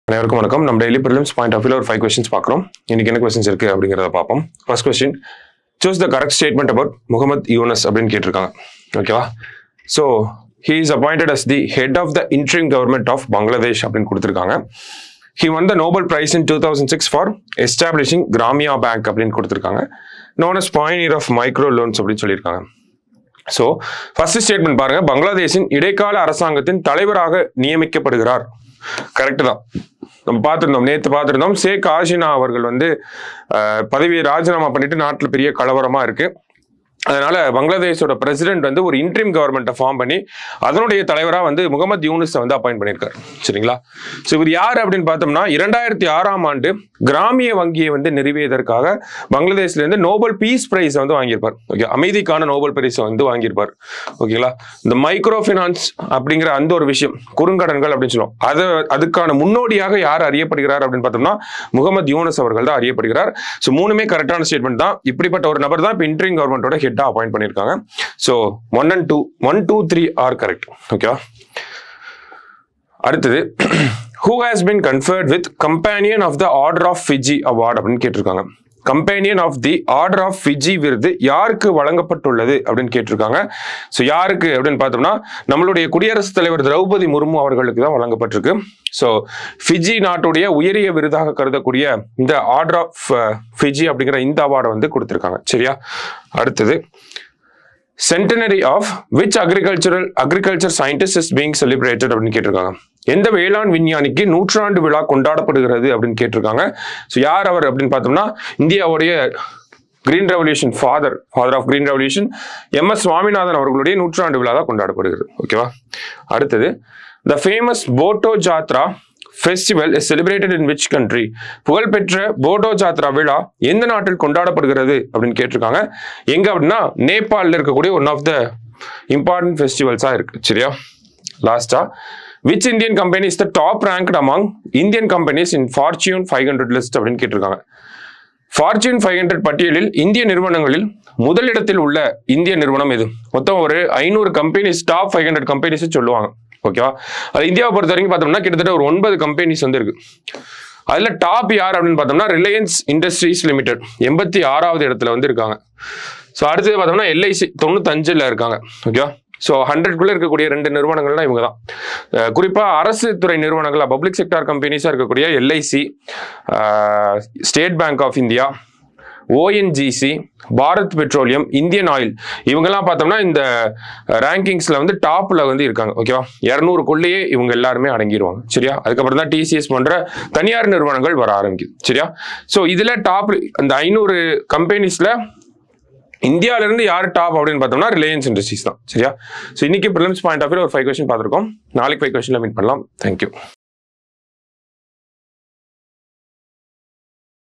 அனைவருக்கும் வணக்கம். நம்ம டெய்லி ப்ரிலிம்ஸ் பாயிண்ட் ஆஃப் வியூல ஒரு 5 questions பார்க்குறோம். இன்னைக்கு என்ன questions இருக்கு அப்படிங்கிறத பார்ப்போம். First question, choose the correct statement about Muhammad Yunus அப்படின்னு கேட்டிருக்காங்க. ஓகேவா? So he is appointed as the head of the interim government of Bangladesh அப்படின்னு கொடுத்துருக்காங்க. He won the Nobel Prize in 2006 for establishing Gramia Bank அப்படின்னு கொடுத்துருக்காங்க. known as pioneer of micro loans அப்படின்னு சொல்லியிருக்காங்க. So first statement பாருங்க, பங்களாதேஷின் இடைக்கால அரசாங்கத்தின் தலைவராக நியமிக்கப்படுகிறார். கரெக்ட் தான். நம்ம பார்த்துருந்தோம், நேற்று பார்த்துருந்தோம். ஷேக் ஹசீனா அவர்கள் வந்து பதவியை ராஜினாமா பண்ணிட்டு நாட்டில் பெரிய கலவரமா இருக்கு. அதனால பங்களாதேஷோட பிரசிடென்ட் வந்து ஒரு இன்ட்ரீம் கவர்மெண்ட்டை ஃபார்ம் பண்ணி அதனுடைய தலைவராக வந்து முகமது யூனிஸை வந்து அப்பாயிண்ட் பண்ணியிருக்காரு. சரிங்களா? ஸோ இவர் யார் அப்படின்னு பார்த்தோம்னா 2006ஆம் ஆண்டு கிராமிய வங்கியை வந்து நிறுவியதற்காக பங்களாதேஷ்லேருந்து நோபல் பீஸ் பிரைஸ் வந்து வாங்கியிருப்பார். ஓகே, அமைதிக்கான நோபல் பிரைஸை வந்து வாங்கியிருப்பார். ஓகேங்களா? இந்த மைக்ரோ ஃபினான்ஸ் அப்படிங்கிற அந்த ஒரு விஷயம், குறுங்கடன்கள் அப்படின்னு சொல்லுவோம், அதுக்கான முன்னோடியாக யார் அறியப்படுகிறார் அப்படின்னு பார்த்தோம்னா முகமது யூனஸ் அவர்கள் தான் அறியப்படுகிறார். ஸோ மூணுமே கரெக்டான ஸ்டேட்மெண்ட் தான். இப்படிப்பட்ட ஒரு நபர் தான் இப்போ இன்ட்ரீம் கவர்மெண்டோட ஹெட்டா அப்பாயிண்ட் பண்ணியிருக்காங்க. So 1 and 2 3 are correct. ஓகேவா? அடுத்தது, who has been conferred with Companion of the Order of Fiji Award அப்படின்னு கேட்டிருக்காங்க. Companion of the order of Fiji விருது யாருக்கு வழங்கப்பட்டுள்ளது அப்படின்னு கேட்டிருக்காங்க. ஸோ யாருக்கு அப்படின்னு பார்த்தோம்னா நம்மளுடைய குடியரசுத் தலைவர் திரௌபதி முர்மு அவர்களுக்கு தான் வழங்கப்பட்டிருக்கு. ஸோ ஃபிஜி நாட்டுடைய உயரிய விருதாக கருதக்கூடிய இந்த ஆர்டர் ஆஃப் ஃபிஜி அப்படிங்கிற இந்த அவார்டை வந்து கொடுத்துருக்காங்க. சரியா? அடுத்தது, centenary of which agriculture scientist is being celebrated அப்படின்னு கேட்டிருக்காங்க. எந்த வேளாண் விஞ்ஞானிக்கு 100ஆண்டு விழா கொண்டாடப்படுகிறது அப்படின்னு கேட்டிருக்காங்க. ஸோ யார் அவர் அப்படின்னு பார்த்தோம்னா இந்தியாவுடைய green revolution father of green revolution MS Swaminathan அவர்களுடைய 100ஆண்டு விழா தான் கொண்டாடப்படுகிறது. ஓகேவா? அடுத்தது, the famous Bhoto Jatra festival is celebrated in which country? புகழ்பெற்ற போட்டோ ஜாத்ரா விழா எந்த நாட்டில் கொண்டாடப்படுகிறது அப்படின்னு கேட்டிருக்காங்க. எங்க அப்படின்னா நேபாளில் இருக்கக்கூடிய ஒன் ஆஃப் த இம்பார்ட்டன்ட் ஃபெஸ்டிவல்ஸா இருக்கு. சரியா? லாஸ்டா, which Indian company is the top ranked among Indian companies in Fortune 500 list அப்படின்னு கேட்டிருக்காங்க. Fortune 500 பட்டியலில் இந்திய நிறுவனங்களில் முதலிடத்தில் உள்ள இந்திய நிறுவனம் எது? மொத்தம் ஒரு 500 கம்பெனிஸ், டாப் 500 கம்பெனிஸ் சொல்லுவாங்க. ஓகேவா? அது இந்தியாவை பொறுத்த வரைக்கும் பார்த்தோம்னா கிட்டத்தட்ட ஒரு 9 கம்பெனிஸ் வந்து இருக்கு. அதுல டாப் யார் அப்படின்னு பார்த்தோம்னா ரிலையன்ஸ் இண்டஸ்ட்ரீஸ் லிமிடெட் 86வது இடத்துல வந்து இருக்காங்க. ஸோ அடுத்தது பார்த்தோம்னா LIC 95ல இருக்காங்க. ஓகேவா? ஸோ 100க்குள்ள இருக்கக்கூடிய 2 நிறுவனங்கள்லாம் இவங்க தான். குறிப்பாக அரசு துறை நிறுவனங்களா, பப்ளிக் செக்டார் கம்பெனிஸாக இருக்கக்கூடிய LIC, state bank of India, ONGC, Bharat petroleum, Indian oil, இவங்கெல்லாம் பார்த்தோம்னா இந்த ரேங்கிங்ஸ்ல வந்து டாப்ல வந்து இருக்காங்க. ஓகேவா? 200க்குள்ளேயே இவங்க எல்லாருமே அடங்கிடுவாங்க. சரியா? அதுக்கப்புறம் தான் TCS போன்ற தனியார் நிறுவனங்கள் வர ஆரம்பிக்குது. சரியா? ஸோ இதுல டாப் அந்த 500 கம்பெனிஸ்ல இந்தியாவில இருந்து யார் டாப் அப்படின்னு பார்த்தோம்னா ரிலையன்ஸ் இண்டஸ்ட்ரீஸ் தான். சரியா? ஸோ இன்னைக்கு ப்ரிலிம்ஸ் பாயிண்ட் ஆஃப் வியூல ஒரு 5 question பார்த்துருக்கோம். நாளைக்கு 5 questionல மீட் பண்ணலாம். தேங்க்யூ.